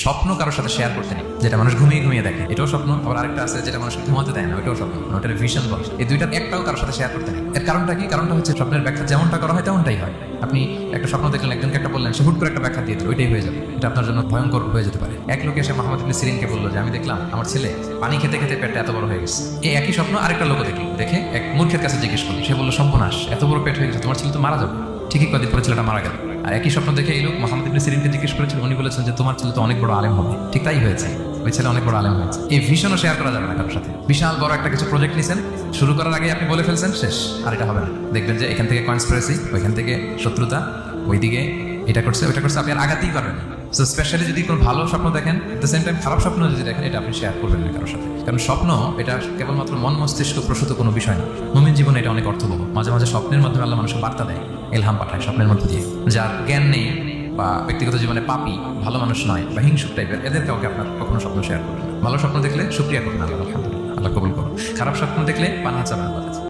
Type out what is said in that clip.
স্বপ্ন কারোর সাথে শেয়ার করতে নেই, যেটা মানুষ ঘুমিয়ে ঘুমিয়ে দেখে, এটাও স্বপ্ন। আবার আরেকটা আছে যেটা মানুষ ঘুমাতে দেয় না, ওইটাও স্বপ্ন, ওটার ভিশন বলে। এই দুইটার একটাও কারোর সাথে শেয়ার করতে নেই। এর কারণটা কি? কারণটা হচ্ছে স্বপ্নের ব্যাখ্যা যেমনটা করা হয় তেমনটাই হয়। আপনি একটা স্বপ্ন দেখলেন, একজনকে একটা বললেন, সে হুট করে একটা ব্যাখ্যা দিয়ে দিল, ওইটাই হয়ে যাবে। এটা আপনার জন্য ভয়ঙ্কর হয়ে যেতে পারে। এক লোক এসে মোহাম্মদ ইবনে সিরিনকে বললো যে আমি দেখলাম আমার ছেলে পানি খেতে খেতে পেটটা এত বড় হয়ে গেছে। এই একই স্বপ্ন আরেকটা লোক দেখলো, দেখে এক মূর্খের কাছে জিজ্ঞেস করলো। সে বললো সর্বনাশ, এত বড় পেট হয়ে গেছে, তোমার ছেলে তো মারা যাবে। ঠিকই কদিন পরে ছেলেটা মারা গেল। আর একই স্বপ্ন দেখে এই লোক মোহাম্মদ ইবনে সিরিনকে জিজ্ঞেস করেছিল, উনি বলেছেন যে তোমার ছেলে তো অনেক বড় আলেম হবে। ঠিক তাই হয়েছে, ওই ছেলে অনেক বড় আলেম হয়েছে। এই ভিশনও শেয়ার করা যাবে না কারোর সাথে। বিশাল বড় একটা কিছু প্রজেক্ট নিছেন, শুরু করার আগে আপনি বলে ফেলছেন, শেষ, আর এটা হবে না। দেখবেন যে এখান থেকে কনস্পিরেসি, ওইখান থেকে শত্রুতা, ওইদিকে এটা করছে ওইটা করছে, আপনি আর আগাতেই পারবেন না। সো স্পেশালি যদি কোনো ভালো স্বপ্ন দেখেন, এট দ্য সেম টাইম খারাপ স্বপ্ন যদি দেখেন, এটা আপনি শেয়ার করবেন না কারোর সাথে। কারণ স্বপ্ন এটা কেবলমাত্র মন মস্তিষ্ক প্রসূত কোনো বিষয় না। মুমিন জীবনে এটা অনেক অর্থবহ। মাঝে মাঝে স্বপ্নের মাধ্যমে আল্লাহ মানুষকে বার্তা দেয়, এলহাম পাঠায় স্বপ্নের মধ্যে দিয়ে। যার জ্ঞান নেই বা ব্যক্তিগত জীবনে পাপী, ভালো মানুষ নয় বা হিংসুক টাইপের, এদের কাউকে আপনার কখনো স্বপ্ন শেয়ার করবেন না। ভালো স্বপ্ন দেখলে শুকরিয়া করুন, আল্লাহ আলহামদুলিল্লাহ, আল্লাহ কবুল করুন। খারাপ স্বপ্ন দেখলে পানা চাবেন আল্লাহ।